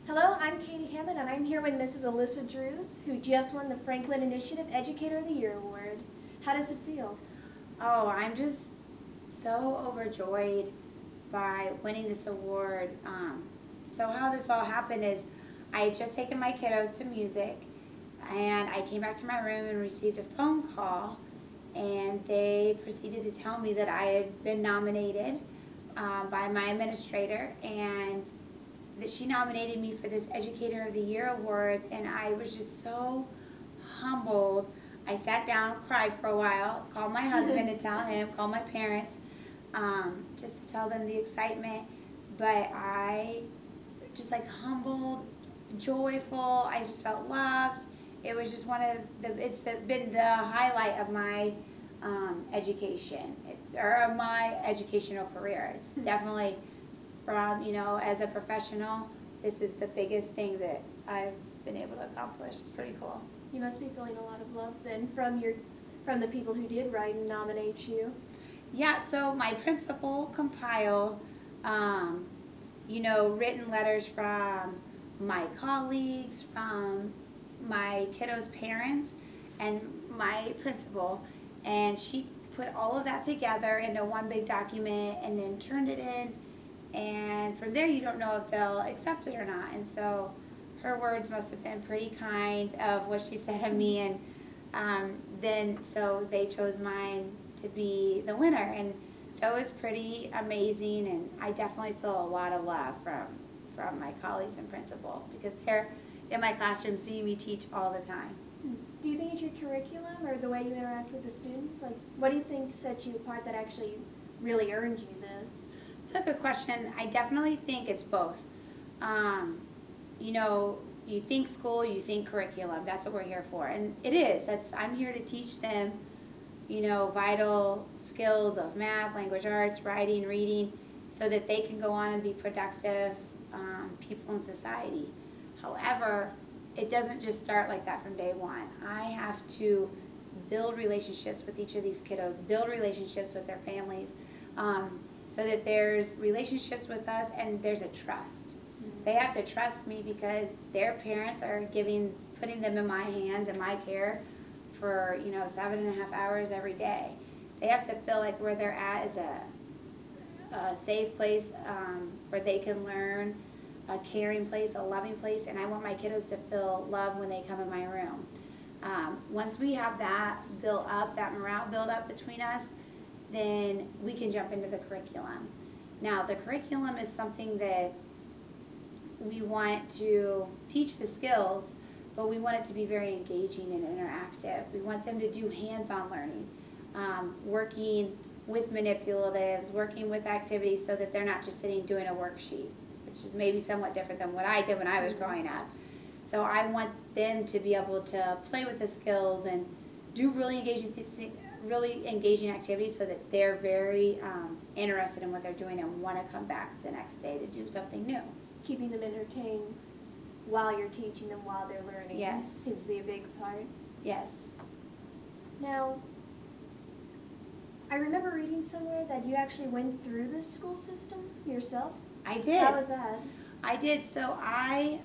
Hello, I'm Katie Hammond, and I'm here with Mrs. Alyssa Drews, who just won the Franklin Initiative Educator of the Year Award. How does it feel? Oh, I'm just so overjoyed by winning this award. So how this all happened is I had just taken my kiddos to music, and I came back to my room and received a phone call, and they proceeded to tell me that I had been nominated by my administrator, and that she nominated me for this Educator of the Year award, and I was just so humbled. I sat down, cried for a while, called my husband to tell him, called my parents, just to tell them the excitement. But I just like humbled, joyful. I just felt loved. It was just one of been the highlight of my education or of my educational career. It's definitely from, as a professional, this is the biggest thing that I've been able to accomplish. It's pretty cool. You must be feeling a lot of love then from the people who did write and nominate you. Yeah, so my principal compiled, written letters from my colleagues, from my kiddos' parents, and my principal, and she put all of that together into one big document and then turned it in, and from there you don't know if they'll accept it or not. And so her words must have been pretty kind of what she said of me, and then so they chose mine to be the winner, and so it was pretty amazing, and I definitely feel a lot of love from my colleagues and principal because they're in my classroom seeing me teach all the time. Do you think it's your curriculum or the way you interact with the students? Like, what do you think sets you apart that actually really earned you this? It's a good question. I definitely think it's both. You think school, you think curriculum. That's what we're here for, and it is. I'm here to teach them, vital skills of math, language arts, writing, reading, so that they can go on and be productive people in society. However, it doesn't just start like that from day one. I have to build relationships with each of these kiddos, build relationships with their families, so that there's relationships with us and there's a trust. They have to trust me because their parents are putting them in my hands and my care for 7.5 hours every day. They have to feel like where they're at is a safe place where they can learn, a caring place, a loving place, and I want my kiddos to feel love when they come in my room. Once we have that built up, that morale built up between us, then we can jump into the curriculum. Now, the curriculum is something that we want to teach the skills, but we want it to be very engaging and interactive. We want them to do hands-on learning, working with manipulatives, working with activities so that they're not just sitting doing a worksheet, which is maybe somewhat different than what I did when I was growing up. So I want them to be able to play with the skills and do really engaging activities so that they're very interested in what they're doing and want to come back the next day to do something new. Keeping them entertained while you're teaching them, while they're learning. Yes. Seems to be a big part. Yes. Now, I remember reading somewhere that you actually went through this school system yourself. I did. How was that? I did. So I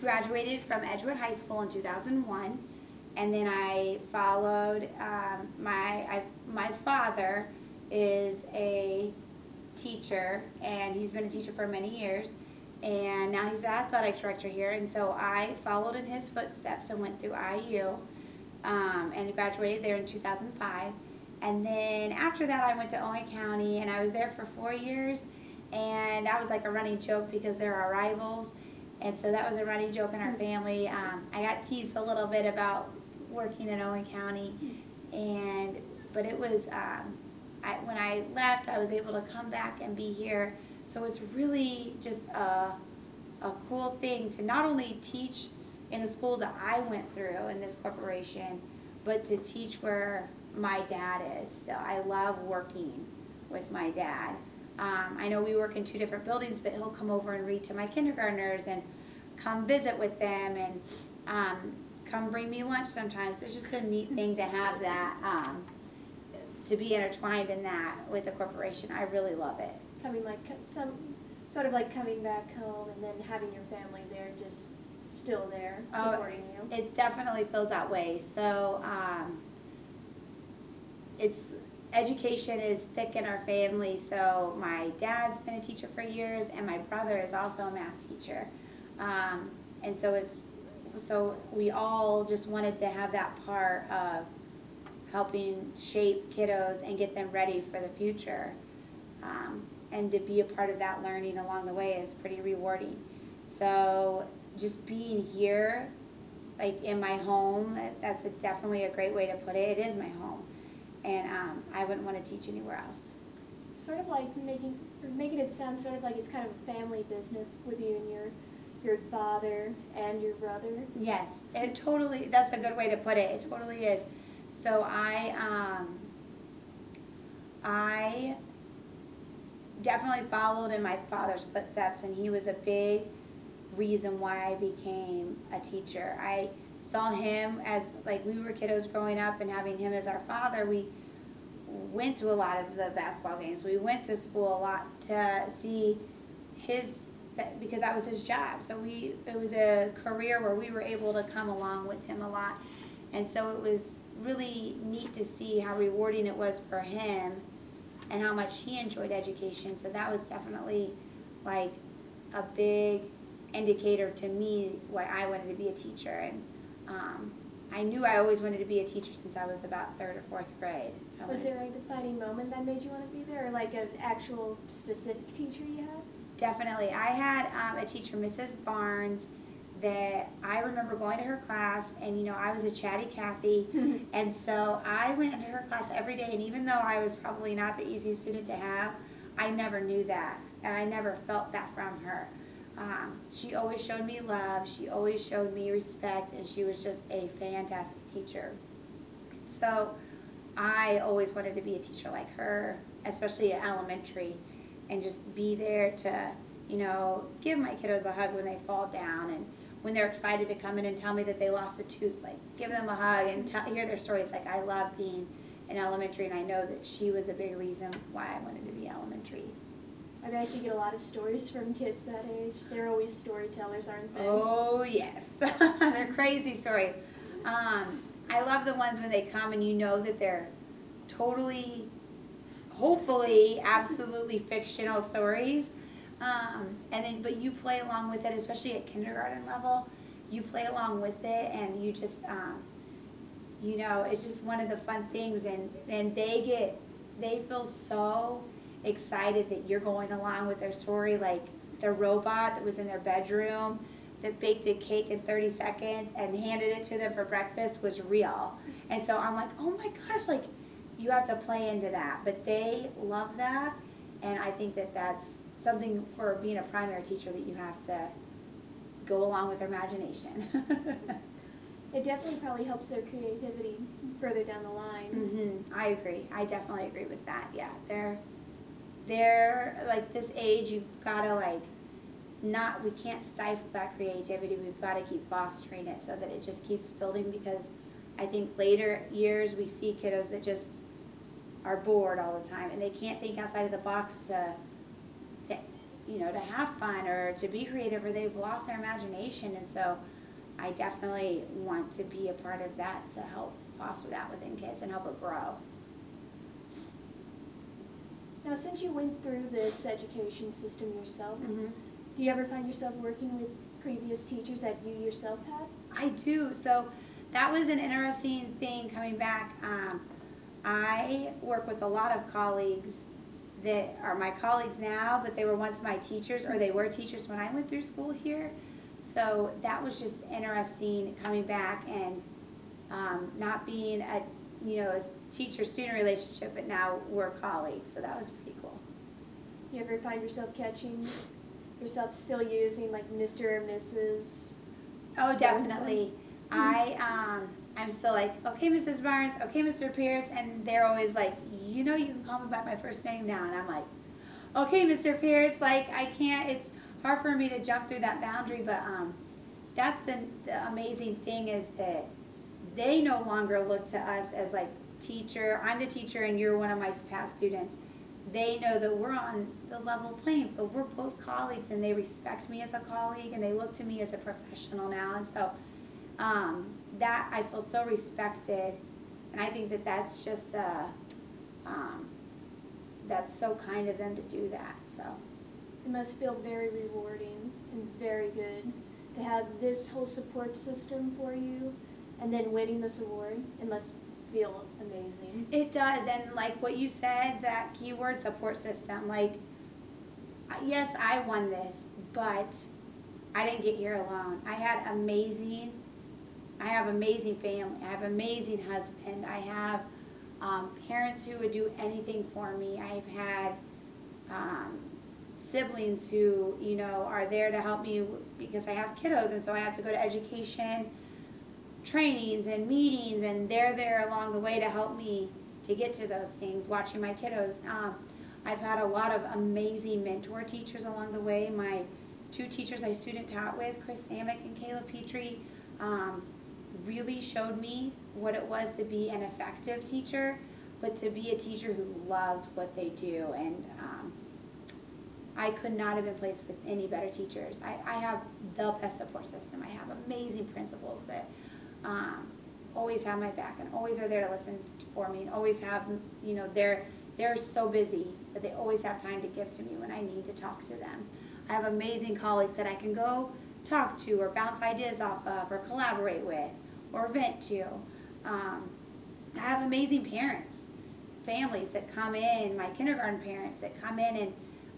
graduated from Edgewood High School in 2001, and then I followed. My father is a teacher, and he's been a teacher for many years, and now he's the athletic director here, and so I followed in his footsteps and went through IU and graduated there in 2005. And then after that I went to Owen County, and I was there for 4 years, and that was like a running joke because they're our rivals, and so that was a running joke in our family. I got teased a little bit about working in Owen County, but it was when I left, I was able to come back and be here. So it's really just a cool thing to not only teach in the school that I went through in this corporation, but to teach where my dad is. So I love working with my dad. I know we work in 2 different buildings, but he'll come over and read to my kindergartners and come visit with them and come bring me lunch sometimes. It's just a neat thing to have that, to be intertwined in that with the corporation. I really love it. Having like Sort of like coming back home and then having your family there, just still there, Oh, supporting you. it definitely feels that way. So it's education is thick in our family. So my dad's been a teacher for years, and my brother is also a math teacher. And so we all just wanted to have that part of helping shape kiddos and get them ready for the future. And to be a part of that learning along the way is pretty rewarding. So just being here, like in my home, that's definitely a great way to put it. It is my home, and I wouldn't want to teach anywhere else. Sort of like making it sound sort of like it's kind of a family business with you and your father and your brother. Yes, it totally, that's a good way to put it. It totally is. So I definitely followed in my father's footsteps, and he was a big reason why I became a teacher. I saw him as, like, we were kiddos growing up, and having him as our father, we went to a lot of the basketball games. We went to school a lot to see because that was his job. So it was a career where we were able to come along with him a lot. And so it was really neat to see how rewarding it was for him and how much he enjoyed education. So that was definitely like a big indicator to me why I wanted to be a teacher. And I knew I always wanted to be a teacher since I was about 3rd or 4th grade. Was there a defining moment that made you want to be there, or like an actual specific teacher you had? Definitely. I had a teacher, Mrs. Barnes, that I remember going to her class, and I was a chatty Cathy, and so I went into her class every day, and even though I was probably not the easiest student to have, I never knew that, and I never felt that from her. She always showed me love, she always showed me respect, and she was just a fantastic teacher. So I always wanted to be a teacher like her, especially at elementary, and just be there to, give my kiddos a hug when they fall down, and when they're excited to come in and tell me that they lost a tooth, like give them a hug and hear their stories. Like, I love being in elementary, and I know that she was a big reason why I wanted to be elementary. I bet you get a lot of stories from kids that age. They're always storytellers, aren't they? Oh, yes. They're crazy stories. I love the ones when they come and that they're totally, hopefully, absolutely fictional stories. But you play along with it, especially at kindergarten level. You play along with it, and you just, it's just one of the fun things. And they feel so excited that you're going along with their story. Like the robot that was in their bedroom that baked a cake in 30 seconds and handed it to them for breakfast was real. And so I'm like, oh my gosh, like, you have to play into that. But they love that, and I think that that's something for being a primary teacher, that you have to go along with their imagination. It definitely probably helps their creativity further down the line. Mm-hmm. I agree. I definitely agree with that. Yeah, they're like this age. You've got to we can't stifle that creativity. We've got to keep fostering it so that it just keeps building, because I think later years we see kiddos that just are bored all the time, and they can't think outside of the box to have fun or to be creative, or they've lost their imagination. And so I definitely want to be a part of that to help foster that within kids and help it grow. Now, since you went through this education system yourself, Mm-hmm. do you ever find yourself working with previous teachers that you yourself had? I do. So that was an interesting thing coming back. I work with a lot of colleagues that are my colleagues now, but they were once my teachers, or they were teachers when I went through school here. So that was just interesting coming back and not being a teacher-student relationship, but now we're colleagues. So that was pretty cool. You ever find yourself catching yourself still using like Mr. or Mrs.? Oh, definitely. I'm still like, okay, Mrs. Barnes, okay, Mr. Pierce, and they're always like, you can call me by my first name now, and I'm like, okay, Mr. Pierce, like, I can't, it's hard for me to jump through that boundary, but that's the amazing thing, is that they no longer look to us as like teacher, I'm the teacher and you're one of my past students. they know that we're on the level playing field. We're both colleagues, and they respect me as a colleague, and they look to me as a professional now. And so that I feel so respected, and I think that that's just that's so kind of them to do that. So It must feel very rewarding and very good to have this whole support system for you, and then winning this award. It must feel amazing. it does, and like what you said, that keyword support system, like, yes, I won this, but I didn't get here alone. I have amazing family. I have amazing husband. I have parents who would do anything for me. I've had siblings who, you know, are there to help me because I have kiddos, and so I have to go to education trainings and meetings, and they're there along the way to help me to get to those things, watching my kiddos. I've had a lot of amazing mentor teachers along the way. My 2 teachers I student taught with, Chris Samick and Kayla Petrie, really showed me what it was to be an effective teacher, but to be a teacher who loves what they do. And I could not have been placed with any better teachers. I have the best support system. I have amazing principals that always have my back and always are there to listen for me, and always have, you know, they're so busy, but they always have time to give to me when I need to talk to them. I have amazing colleagues that I can go talk to or bounce ideas off of or collaborate with or vent to. I have amazing parents, families that come in, my kindergarten parents that come in and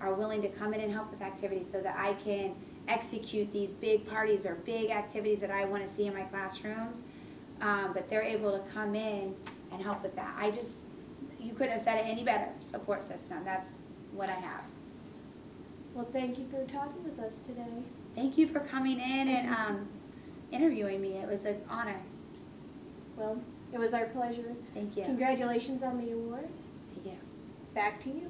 are willing to come in and help with activities so that I can execute these big parties or big activities that I want to see in my classrooms. But they're able to come in and help with that. You couldn't have said it any better, support system. That's what I have. Well, thank you for talking with us today. Thank you for coming in and interviewing me. It was an honor. Well, it was our pleasure. Thank you. Congratulations on the award. Thank you. Back to you.